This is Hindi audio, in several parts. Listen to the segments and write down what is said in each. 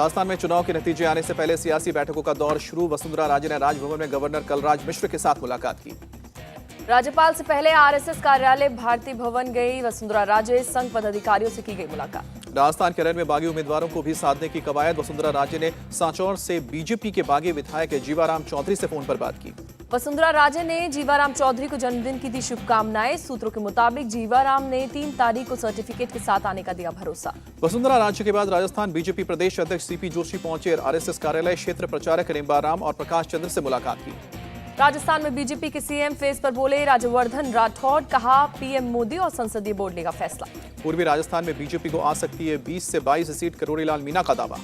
राजस्थान में चुनाव के नतीजे आने से पहले सियासी बैठकों का दौर शुरू। वसुंधरा राजे ने राजभवन में गवर्नर कलराज मिश्र के साथ मुलाकात की। राज्यपाल से पहले आरएसएस कार्यालय भारती भवन गई वसुंधरा राजे, संघ पदाधिकारियों से की गई मुलाकात। राजस्थान के रण में बागी उम्मीदवारों को भी साधने की कवायद। वसुंधरा राजे ने सांचौर से बीजेपी के बागी विधायक जीवाराम चौधरी से फोन पर बात की। वसुंधरा राजे ने जीवाराम चौधरी को जन्मदिन की दी शुभकामनाएं। सूत्रों के मुताबिक जीवाराम ने 3 तारीख को सर्टिफिकेट के साथ आने का दिया भरोसा। वसुंधरा राजे के बाद राजस्थान बीजेपी प्रदेश अध्यक्ष सीपी जोशी पहुंचे। आरएसएस कार्यालय क्षेत्र प्रचारक निम्बाराम और प्रकाश चंद्र से मुलाकात की। राजस्थान में बीजेपी के सीएम फेस पर बोले राज्यवर्धन राठौड़, कहा पीएम मोदी और संसदीय बोर्ड लेगा फैसला। पूर्वी राजस्थान में बीजेपी को आ सकती है 20 से 22 सीट, किरोड़ीलाल मीणा का दावा।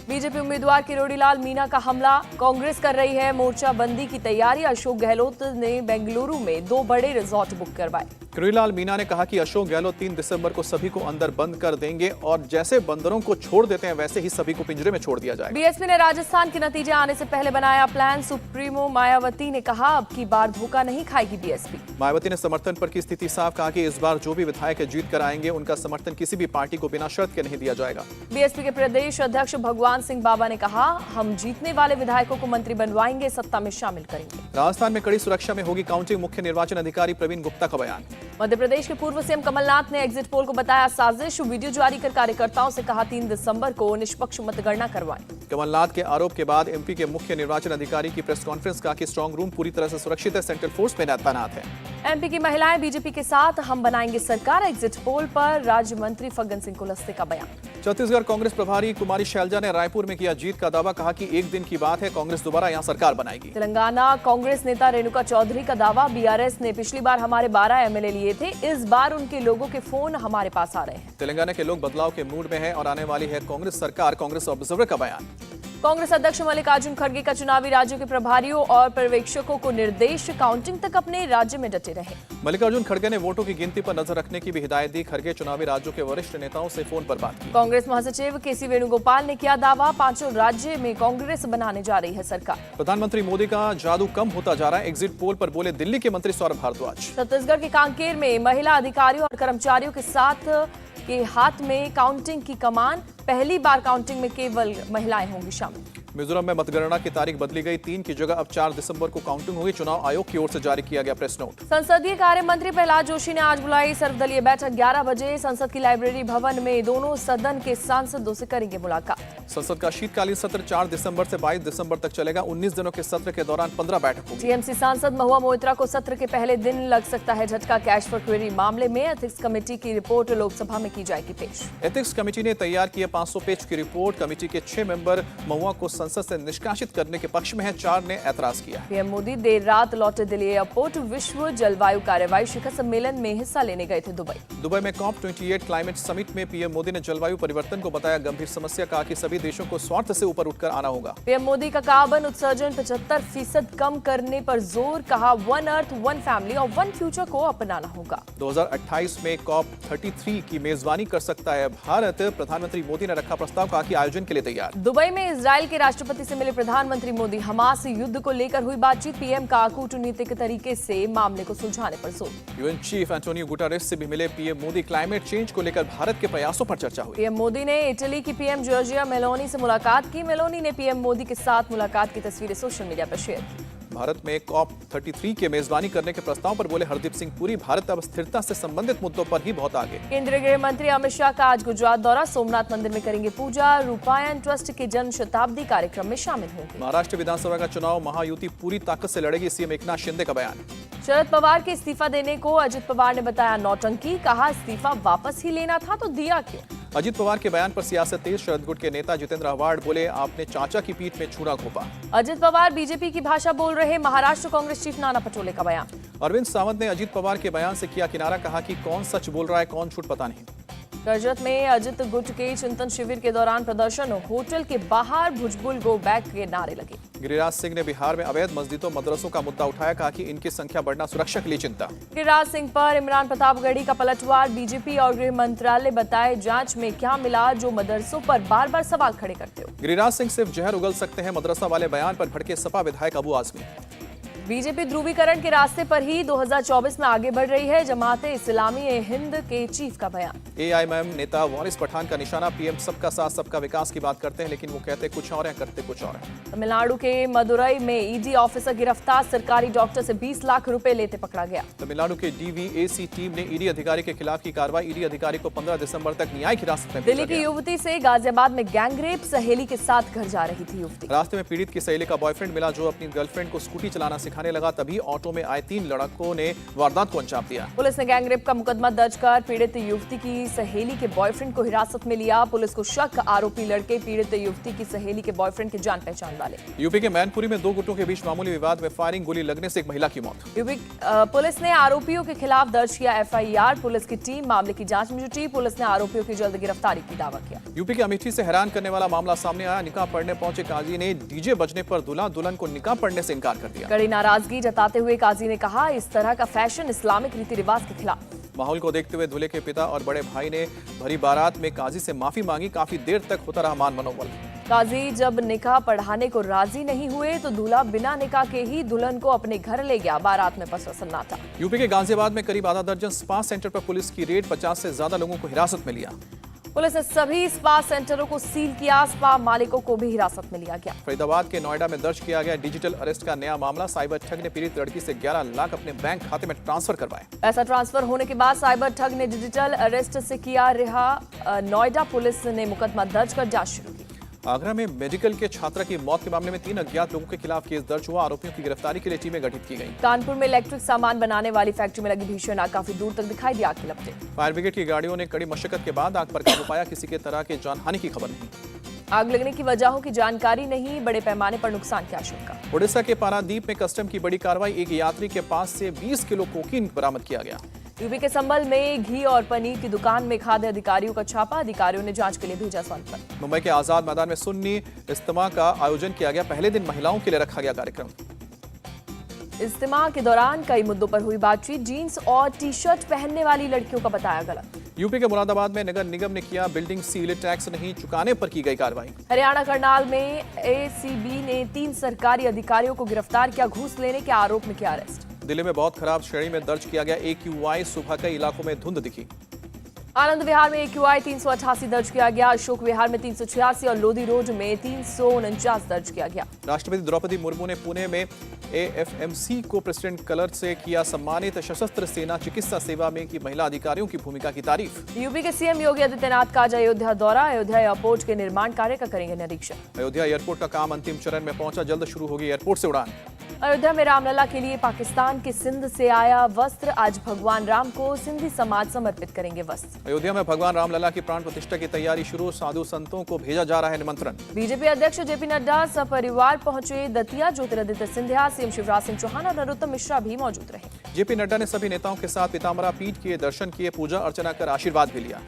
बीजेपी उम्मीदवार किरोड़ीलाल मीणा का हमला। कांग्रेस कर रही है मोर्चा बंदी की तैयारी। अशोक गहलोत ने बेंगलुरु में 2 बड़े रिजॉर्ट बुक करवाए। किरोड़ीलाल मीणा ने कहा कि अशोक गहलोत 3 दिसंबर को सभी को अंदर बंद कर देंगे और जैसे बंदरों को छोड़ देते हैं वैसे ही सभी को पिंजरे में छोड़ दिया जाएगा। बीएसपी ने राजस्थान के नतीजे आने से पहले बनाया प्लान। सुप्रीमो मायावती ने कहा अब की बार धोखा नहीं खाएगी बीएसपी। मायावती ने समर्थन पर की स्थिति साफ, कहा कि इस बार जो भी विधायक जीत कर आएंगे उनका समर्थन किसी भी पार्टी को बिना शर्त के नहीं दिया जाएगा। बीएसपी के प्रदेश अध्यक्ष भगवान सिंह बाबा ने कहा हम जीतने वाले विधायकों को मंत्री बनवाएंगे, सत्ता में शामिल करेंगे। राजस्थान में कड़ी सुरक्षा में होगी काउंटिंग। मुख्य निर्वाचन अधिकारी प्रवीण गुप्ता का बयान। मध्य प्रदेश के पूर्व सीएम कमलनाथ ने एग्जिट पोल को बताया साजिश। वीडियो जारी कर कार्यकर्ताओं से कहा 3 दिसंबर को निष्पक्ष मतगणना करवाएं। कमलनाथ के आरोप के बाद एमपी के मुख्य निर्वाचन अधिकारी की प्रेस कॉन्फ्रेंस, कहा कि स्ट्रांग रूम पूरी तरह से सुरक्षित है, सेंट्रल फोर्स में तैनात है। एमपी की महिलाएं बीजेपी के साथ, हम बनाएंगे सरकार। एग्जिट पोल पर राज्य मंत्री फग्गन सिंह कुलस्ते का बयान। छत्तीसगढ़ कांग्रेस प्रभारी कुमारी शैलजा ने रायपुर में किया जीत का दावा, कहा कि एक दिन की बात है, कांग्रेस दोबारा यहां सरकार बनाएगी। तेलंगाना कांग्रेस नेता रेणुका चौधरी का दावा, बीआरएस ने पिछली बार हमारे 12 एमएलए लिए थे, इस बार उनके लोगों के फोन हमारे पास आ रहे हैं। तेलंगाना के लोग बदलाव के मूड में हैं और आने वाली है कांग्रेस सरकार। कांग्रेस ऑब्जर्वर का बयान। कांग्रेस अध्यक्ष मल्लिकार्जुन खड़गे का चुनावी राज्यों के प्रभारियों और पर्यवेक्षकों को निर्देश, काउंटिंग तक अपने राज्य में डटे रहे। मल्लिकार्जुन खड़गे ने वोटों की गिनती पर नजर रखने की भी हिदायत दी। खड़गे चुनावी राज्यों के वरिष्ठ नेताओं से फोन पर बात की। कांग्रेस महासचिव केसी वेणुगोपाल ने किया दावा, 5 राज्य में कांग्रेस बनाने जा रही है सरकार। प्रधानमंत्री मोदी का जादू कम होता जा रहा है, एग्जिट पोल पर बोले दिल्ली के मंत्री सौरभ भारद्वाज। छत्तीसगढ़ के कांकेर में महिला अधिकारियों और कर्मचारियों के साथ के हाथ में काउंटिंग की कमान। पहली बार काउंटिंग में केवल महिलाएं होंगी शामिल। मिजोरम में मतगणना की तारीख बदली गई, 3 की जगह अब 4 दिसंबर को काउंटिंग होगी। चुनाव आयोग की ओर से जारी किया गया प्रेस नोट। संसदीय कार्य मंत्री प्रहलाद जोशी ने आज बुलाई सर्वदलीय बैठक। 11 बजे संसद की लाइब्रेरी भवन में दोनों सदन के सांसदों से करेंगे मुलाकात। संसद का शीतकालीन सत्र 4 दिसंबर से 22 दिसंबर तक चलेगा। 19 दिनों के सत्र के दौरान 15 बैठक होगी। टीएमसी सांसद महुआ मोइत्रा को सत्र के पहले दिन लग सकता है झटका। कैश फॉर क्वेरी मामले में एथिक्स कमेटी की रिपोर्ट लोकसभा में की जाएगी पेश। एथिक्स कमेटी ने तैयार की 500 पेज की रिपोर्ट। कमेटी के 6 मेंबर महुआ को संसद से निष्कासित करने के पक्ष में है, 4 ने ऐतराज किया। पीएम मोदी देर रात लौटे दिल्ली एयरपोर्ट। विश्व जलवायु कार्यवाही शिखर सम्मेलन में हिस्सा लेने गए थे दुबई में COP28 क्लाइमेट समिट में पीएम मोदी ने जलवायु परिवर्तन को बताया गंभीर समस्या, कहा कि सभी देशों को स्वार्थ से ऊपर उठकर आना होगा। पीएम मोदी का कार्बन उत्सर्जन 75% कम करने पर जोर, कहा 1 अर्थ 1 फैमिली और 1 फ्यूचर को अपनाना होगा। 2028 में COP33 की मेजबानी कर सकता है भारत। प्रधानमंत्री मोदी ने रखा प्रस्ताव, कहा कि आयोजन के लिए तैयार। दुबई में इजराइल के राष्ट्रपति से मिले प्रधानमंत्री मोदी। हमास युद्ध को लेकर हुई बातचीत। पीएम का कूटनीतिक तरीके से मामले को सुलझाने पर जोर। यूएन चीफ एंटोनियो गुटेरेस से भी मिले पीएम मोदी। क्लाइमेट चेंज को लेकर भारत के प्रयासों पर चर्चा हुई। पीएम मोदी ने इटली की पीएम जॉर्जिया मेलोनी से मुलाकात की। मेलोनी ने पीएम मोदी के साथ मुलाकात की तस्वीरें सोशल मीडिया पर शेयर की। भारत में COP33 के मेजबानी करने के प्रस्ताव पर बोले हरदीप सिंह पुरी, भारत अब स्थिरता से संबंधित मुद्दों पर ही बहुत आगे। केंद्रीय गृह मंत्री अमित शाह का आज गुजरात दौरा। सोमनाथ मंदिर में करेंगे पूजा। रूपायन ट्रस्ट के जन्म शताब्दी कार्यक्रम में शामिल होंगे। महाराष्ट्र विधानसभा का चुनाव महायुति पूरी ताकत से लड़ेगी, सीएम एकनाथ शिंदे का बयान। शरद पवार के इस्तीफा देने को अजित पवार ने बताया नौटंकी, कहा इस्तीफा वापस ही लेना था तो दिया क्यों। अजित पवार के बयान पर सियासत तेज। शरद गुट के नेता जितेंद्र आव्हाड बोले आपने चाचा की पीठ में छुरा घोंपा। अजित पवार बीजेपी की भाषा बोल रहे। महाराष्ट्र कांग्रेस चीफ नाना पटोले का बयान। अरविंद सावंत ने अजित पवार के बयान से किया किनारा, कहा कि कौन सच बोल रहा है कौन झूठ पता नहीं। कर्जत में अजित गुट के चिंतन शिविर के दौरान प्रदर्शन। होटल के बाहर भुजबुल गो बैक के नारे लगे। गिरिराज सिंह ने बिहार में अवैध मस्जिदों मदरसों का मुद्दा उठाया, कहा कि इनकी संख्या बढ़ना सुरक्षा के लिए चिंता। गिरिराज सिंह पर इमरान प्रतापगढ़ी का पलटवार। बीजेपी और गृह मंत्रालय बताए जांच में क्या मिला जो मदरसों पर बार बार सवाल खड़े करते हो। गिरिराज सिंह सिर्फ जहर उगल सकते हैं, मदरसा वाले बयान पर भड़के सपा विधायक अबू आजमी। बीजेपी ध्रुवीकरण के रास्ते पर ही 2024 में आगे बढ़ रही है। जमाते इस्लामी हिंद के चीफ का बयान। एआईएमआईएम नेता वारिस पठान का निशाना। पीएम सबका साथ सबका विकास की बात करते हैं, लेकिन वो कहते कुछ और हैं, करते कुछ और हैं। तमिलनाडु के मदुरई में ईडी ऑफिसर गिरफ्तार। सरकारी डॉक्टर से 20 लाख रुपए लेते पकड़ा गया। तमिलनाडु के डीवीएसी टीम ने ईडी अधिकारी के खिलाफ की कार्रवाई। ईडी अधिकारी को 15 दिसंबर तक न्यायिक हिरासत में भेजा दिल्ली की गया। युवती से गाजियाबाद में गैंगरेप। सहेली के साथ घर जा रही थी युवती। रास्ते में पीड़ित की सहेली का बॉयफ्रेंड मिला, जो अपनी गर्लफ्रेंड को स्कूटी चलाना सिखाने लगा। तभी ऑटो में आए 3 लड़कों ने वारदात को अंजाम दिया। पुलिस ने गैंगरेप का मुकदमा दर्ज कर पीड़ित युवती की सहेली के बॉयफ्रेंड को हिरासत में लिया। पुलिस को शक, आरोपी लड़के पीड़ित युवती की सहेली के बॉयफ्रेंड के जान पहचान वाले। यूपी के मैनपुरी में 2 गुटों के बीच मामूली विवाद में फायरिंग, गोली लगने से एक महिला की मौत। यूपी पुलिस ने आरोपियों के खिलाफ दर्ज किया एफआईआर। पुलिस की टीम मामले की जांच में जुटी। पुलिस ने आरोपियों की जल्द गिरफ्तारी की दावा किया। यूपी के अमेठी से हैरान करने वाला मामला सामने आया। निकाह पढ़ने पहुंचे काजी ने डीजे बजने पर दूल्हा दुल्हन को निकाह पढ़ने से इनकार कर दिया। कड़ी नाराजगी जताते हुए काजी ने कहा, इस तरह का फैशन इस्लामिक रीति रिवाज के खिलाफ। माहौल को देखते हुए दूल्हे के पिता और बड़े भाई ने भरी बारात में काजी से माफी मांगी। काफी देर तक होता रहा मान मनोबल। काजी जब निकाह पढ़ाने को राजी नहीं हुए तो दूल्हा बिना निकाह के ही दुल्हन को अपने घर ले गया। बारात में पसरा सन्नाटा। यूपी के गाजियाबाद में करीब आधा दर्जन स्पा सेंटर पर पुलिस की रेड। 50 से ज्यादा लोगों को हिरासत में लिया। पुलिस ने सभी स्पा सेंटरों को सील किया। स्पा मालिकों को भी हिरासत में लिया गया। फरीदाबाद के नोएडा में दर्ज किया गया डिजिटल अरेस्ट का नया मामला। साइबर ठग ने पीड़ित लड़की से 11 लाख अपने बैंक खाते में ट्रांसफर करवाए। पैसा ट्रांसफर होने के बाद साइबर ठग ने डिजिटल अरेस्ट से किया रिहा। नोएडा पुलिस ने मुकदमा दर्ज कर जांच शुरू की। आगरा में मेडिकल के छात्रा की मौत के मामले में 3 अज्ञात लोगों के खिलाफ केस दर्ज हुआ। आरोपियों की गिरफ्तारी के लिए टीमें गठित की गई। कानपुर में इलेक्ट्रिक सामान बनाने वाली फैक्ट्री में लगी भीषण आग। काफी दूर तक दिखाई दी आग की लपटें। फायर ब्रिगेड की गाड़ियों ने कड़ी मशक्कत के बाद आग पर काबू पाया। किसी के तरह के जानहानि की खबर नहीं। आग लगने की वजहों की जानकारी नहीं। बड़े पैमाने पर नुकसान की आशंका। ओडिशा के पारादीप में कस्टम की बड़ी कार्रवाई। एक यात्री के पास से 20 किलो कोकीन बरामद किया गया। यूपी के संभल में घी और पनीर की दुकान में खाद्य अधिकारियों का छापा। अधिकारियों ने जांच के लिए भेजा सैंपल। मुंबई के आजाद मैदान में सुन्नी इज्तिमा का आयोजन किया गया। पहले दिन महिलाओं के लिए रखा गया कार्यक्रम। इज्तिमा के दौरान कई मुद्दों पर हुई बातचीत। जीन्स और टी शर्ट पहनने वाली लड़कियों का बताया गलत। यूपी के मुरादाबाद में नगर निगम ने किया बिल्डिंग सील। टैक्स नहीं चुकाने पर की गई कार्रवाई। हरियाणा करनाल में एसीबी ने 3 सरकारी अधिकारियों को गिरफ्तार किया। घूस लेने के आरोप में किया अरेस्ट। दिल्ली में बहुत खराब श्रेणी में दर्ज किया गया AQI। सुबह कई इलाकों में धुंध दिखी। आनंद विहार में AQI 388 दर्ज किया गया। अशोक विहार में 386 और लोधी रोड में 349 दर्ज किया गया। राष्ट्रपति द्रौपदी मुर्मू ने पुणे में AFMC को प्रेसिडेंट कलर से किया सम्मानित। सशस्त्र सेना चिकित्सा सेवा में की महिला अधिकारियों की भूमिका की तारीफ। यूपी के सीएम योगी आदित्यनाथ का आज अयोध्या दौरा। अयोध्या एयरपोर्ट के निर्माण कार्य का करेंगे निरीक्षण। अयोध्या एयरपोर्ट का काम अंतिम चरण में पहुंचा। जल्द शुरू होगी एयरपोर्ट से उड़ान। अयोध्या में रामलला के लिए पाकिस्तान के सिंध से आया वस्त्र। आज भगवान राम को सिंधी समाज समर्पित करेंगे वस्त्र। अयोध्या में भगवान रामलला की प्राण प्रतिष्ठा की तैयारी शुरू। साधु संतों को भेजा जा रहा है निमंत्रण। बीजेपी अध्यक्ष जेपी नड्डा सपरिवार पहुंचे दतिया। ज्योतिरादित्य सिंधिया, सीएम शिवराज सिंह चौहान और नरोत्तम मिश्रा भी मौजूद रहे। जेपी नड्डा ने सभी नेताओं के साथ पीताम्बरा पीठ किए दर्शन किए, पूजा अर्चना कर आशीर्वाद भी लिया।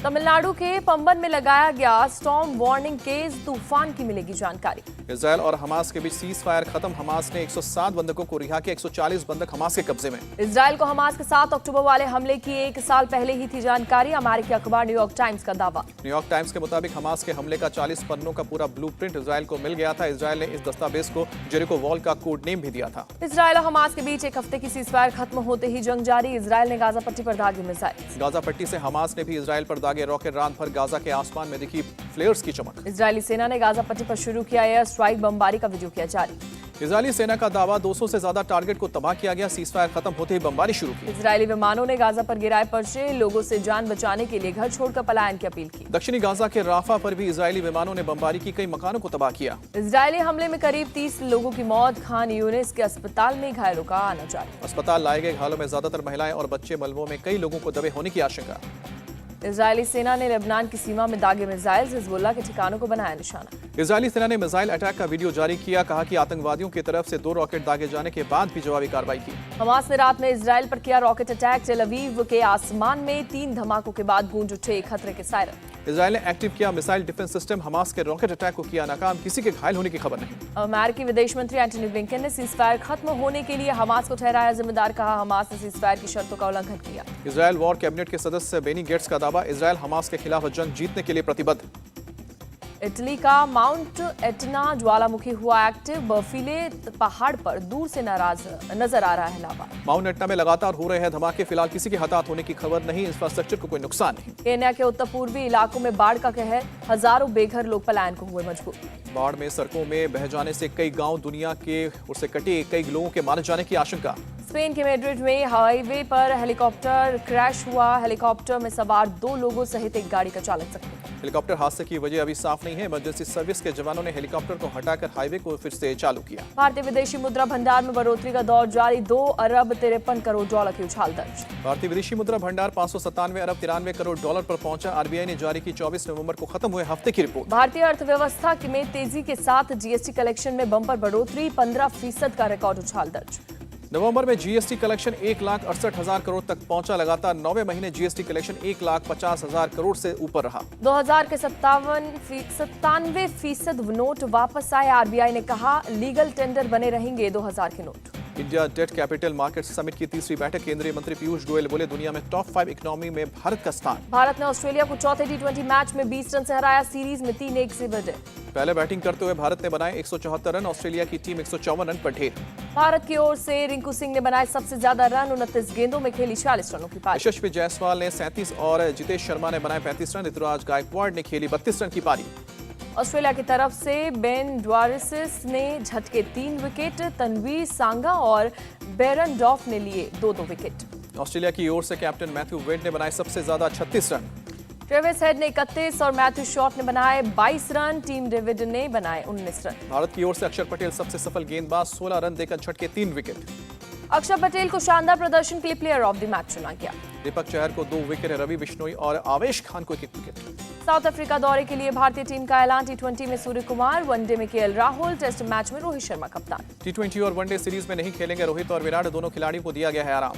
तमिलनाडु के पंबन में लगाया गया स्टॉर्म वार्निंग केस। तूफान की मिलेगी जानकारी। इजरायल और हमास के बीच सीज फायर खत्म। हमास ने 107 बंधकों को रिहा किया। 140 बंधक हमास के कब्जे में। इजरायल को हमास के 7 अक्टूबर वाले हमले की 1 साल पहले ही थी जानकारी। अमेरिकी अखबार न्यूयॉर्क टाइम्स का दावा। न्यूयॉर्क टाइम्स के मुताबिक हमास के हमले का 40 पन्नों का पूरा ब्लूप्रिंट इजरायल को मिल गया था। इजरायल ने इस दस्तावेज को जेरिको वॉल का कोड नेम भी दिया था। इजरायल और हमास के बीच 1 हफ्ते की सीज फायर खत्म होते ही जंग जारी। इजरायल ने गाजा पट्टी पर दागे मिसाइल। गाजा पट्टी से हमास ने भी इजरायल पर दागे रॉकेट। रात भर गाजा के आसमान में दिखी फ्लेयर्स की चमक। इजरायली सेना ने गाजा पट्टी पर शुरू किया एयर स्ट्राइक। बमबारी का वीडियो किया जारी। इजरायली सेना का दावा 200 से ज्यादा टारगेट को तबाह किया गया। सीज फायर खत्म होते ही बमबारी शुरू की। इजरायली विमानों ने गाजा पर गिराए पर्चे। लोगों से जान बचाने के लिए घर छोड़कर पलायन की अपील की। दक्षिणी गाजा के राफा पर भी इजरायली विमानों ने बमबारी की। कई मकानों को तबाह किया। इजरायली हमले में करीब 30 लोगों की मौत। खान यूनिस के अस्पताल में घायलों का आना जारी। अस्पताल लाए गए घायलों में ज्यादातर महिलाएं और बच्चे। मलबों में कई लोगों को दबे होने की आशंका। इजरायली सेना ने लेबनान की सीमा में दागे मिसाइल। हिजबुल्लाह के ठिकानों को बनाया निशाना। इजरायली सेना ने मिसाइल अटैक का वीडियो जारी किया। कहा कि आतंकवादियों की तरफ से 2 रॉकेट दागे जाने के बाद भी जवाबी कार्रवाई की। हमास ने रात में इजरायल पर किया रॉकेट अटैक। टेल अवीव के आसमान में 3 धमाकों के बाद गूंज उठे खतरे के सायरन। इजरायल ने एक्टिव किया मिसाइल डिफेंस सिस्टम। हमास के रॉकेट अटैक को किया नाकाम। किसी के घायल होने की खबर नहीं। अमेरिकी विदेश मंत्री एंटनी ब्लिंकन ने सीज फायर खत्म होने के लिए हमास को ठहराया जिम्मेदार। कहा हमास ने सीज फायर की शर्तों का उल्लंघन किया। इजरायल वॉर कैबिनेट के सदस्य बेनी गेट्स का दावा। इजरायल हमास के खिलाफ जंग जीतने के लिए प्रतिबद्ध। इटली का माउंट एटना ज्वालामुखी हुआ एक्टिव, बर्फीले पहाड़ पर दूर से नजर आ रहा है लावा। माउंट एटना में लगातार हो रहे हैं धमाके, फिलहाल किसी के हताहत होने की खबर नहीं, इंफ्रास्ट्रक्चर को कोई नुकसान नहीं। केन्या के उत्तर पूर्वी इलाकों में बाढ़ का कहर, हजारों बेघर लोग पलायन को हुए मजबूर। बाढ़ में सड़कों में बह जाने से कई गांव दुनिया के ओर से कटे, कई लोगों के मारे जाने की आशंका। स्पेन के मैड्रिड में हाईवे पर हेलीकॉप्टर क्रैश हुआ, हेलीकॉप्टर में सवार 2 लोगों सहित एक गाड़ी का चालक जख्मी। हेलीकॉप्टर हादसे की वजह अभी साफ नहीं है। इमरजेंसी सर्विस के जवानों ने हेलीकॉप्टर को हटाकर हाईवे को फिर से चालू किया। भारतीय विदेशी मुद्रा भंडार में बढ़ोतरी का दौर जारी, 2 अरब 53 करोड़ डॉलर की उछाल दर्ज। भारतीय विदेशी मुद्रा भंडार 597 अरब 93 करोड़ डॉलर पर पहुंचा। आरबीआई ने जारी की 24 नवंबर को खत्म हुए हफ्ते की रिपोर्ट। भारतीय अर्थव्यवस्था में तेजी के साथ जीएसटी कलेक्शन में बम्पर बढ़ोतरी, 15% का रिकॉर्ड उछाल दर्ज। नवंबर में जीएसटी कलेक्शन 1,68,000 करोड़ तक पहुंचा। लगातार 9वें महीने जीएसटी कलेक्शन 1,50,000 करोड़ से ऊपर रहा। 2000 के 97% नोट वापस आए, आरबीआई ने कहा लीगल टेंडर बने रहेंगे 2000 के note. India debt capital market summit की तीसरी बैठक, केंद्रीय मंत्री पीयूष गोयल बोले दुनिया में टॉप 5 इकोनॉमी में भारत का स्थान। भारत ने ऑस्ट्रेलिया को चौथे T20 मैच में 20 रन से हराया, सीरीज में 3-1 से बढ़े। पहले बैटिंग करते हुए भारत ने बनाए 174 रन, ऑस्ट्रेलिया की टीम 154 रन पर ढेर। भारत की ओर से रिंकू सिंह ने बनाए सबसे ज्यादा रन, 29 गेंदों में खेली 40 रनों की पारी। यशस्वी जायसवाल ने 37 और जितेश शर्मा ने बनाए 35 रन। ऋतुराज गायकवाड़ ने खेली 32 रन की पारी। ऑस्ट्रेलिया की तरफ से बेन ड्वारिसिस ने झटके 3 विकेट, तनवीर सांगा और बेरन डॉफ ने लिए 2-2 विकेट। ऑस्ट्रेलिया की ओर से कैप्टन मैथ्यू वेड ने बनाए सबसे ज्यादा 36 रन। ट्रेविस हेड ने 31 और मैथ्यू शॉट ने बनाए 22 रन, टीम डेविड ने बनाए 19 रन। भारत की ओर से अक्षर पटेल सबसे सफल गेंदबाज, 16 रन देकर झटके 3 विकेट। अक्षर पटेल को शानदार प्रदर्शन के लिए प्लेयर ऑफ द मैच चुना गया। दीपक चहर को 2 विकेट, रवि बिश्नोई और आवेश खान को 1 विकेट। साउथ अफ्रीका दौरे के लिए भारतीय टीम का ऐलान, T20 में सूर्य कुमार, वनडे में केएल राहुल, टेस्ट मैच में रोहित शर्मा कप्तान। T20 और वनडे सीरीज में नहीं खेलेंगे रोहित और विराट, दोनों खिलाड़ियों को दिया गया है आराम।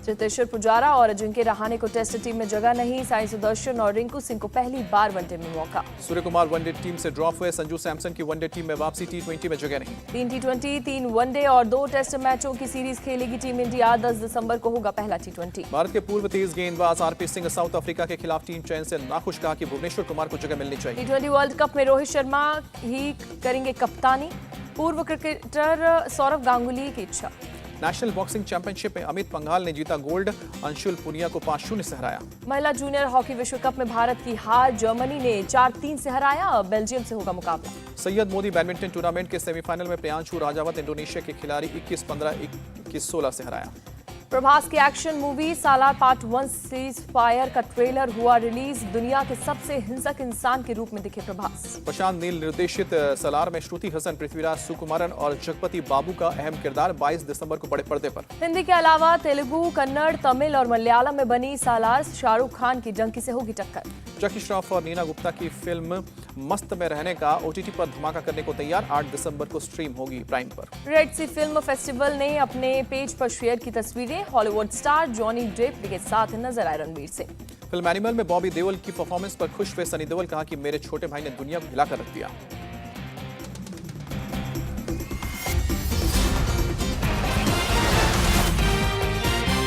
चेतेश्वर पुजारा और अजिंक्य रहाणे को टेस्ट टीम में जगह नहीं, साई सुदर्शन और रिंकू सिंह को पहली बार वनडे में मौका। सूर्य कुमार वनडे टीम से ड्रॉप हुए, संजू सैमसन की वनडे टीम में वापसी, T20 में जगह नहीं। 3 T20, 3 वनडे और 2 टेस्ट मैचों की सीरीज खेलेगी टीम इंडिया, 10 दिसंबर को होगा पहला T20। भारत के पूर्व तेज गेंदबाज आरपी सिंह साउथ अफ्रीका के खिलाफ टीम चयन से नाखुश, कहा कि भुवनेश्वर कुमार को जगह मिलनी चाहिए। T20 वर्ल्ड कप में रोहित शर्मा ही करेंगे कप्तानी, पूर्व क्रिकेटर सौरव गांगुली की इच्छा। नेशनल बॉक्सिंग चैंपियनशिप में अमित पंघाल ने जीता गोल्ड, अंशुल पुनिया को 5-0 से हराया। महिला जूनियर हॉकी विश्व कप में भारत की हार, जर्मनी ने 4-3 से हराया, अब बेल्जियम से होगा मुकाबला। सैयद मोदी बैडमिंटन टूर्नामेंट के सेमीफाइनल में प्रियांशु राजावत इंडोनेशिया के खिलाड़ी 21-15, 21-16 से हराया। प्रभास की एक्शन मूवी सालार पार्ट 1 सीरीज फायर का ट्रेलर हुआ रिलीज, दुनिया के सबसे हिंसक इंसान के रूप में दिखे प्रभास। प्रशांत नील निर्देशित सालार में श्रुति हसन, पृथ्वीराज सुकुमारन और जगपति बाबू का अहम किरदार, 22 दिसंबर को बड़े पर्दे पर। हिंदी के अलावा तेलुगु, कन्नड़, तमिल और मलयालम में बनी सालार, शाहरुख खान की जंकी से होगी टक्कर। जैकी श्रॉफ और नीना गुप्ता की फिल्म मस्त में रहने का OTT पर धमाका करने को तैयार, 8 दिसंबर को स्ट्रीम होगी प्राइम पर। रेड सी फिल्म फेस्टिवल ने अपने पेज पर शेयर की तस्वीरें, हॉलीवुड स्टार जॉनी डेप के साथ नजर आए रणवीर सिंह। फिल्म एनिमल में बॉबी देओल की परफॉर्मेंस पर खुश हुए सनी देओल, कहा कि मेरे छोटे भाई ने दुनिया को हिलाकर रख दिया।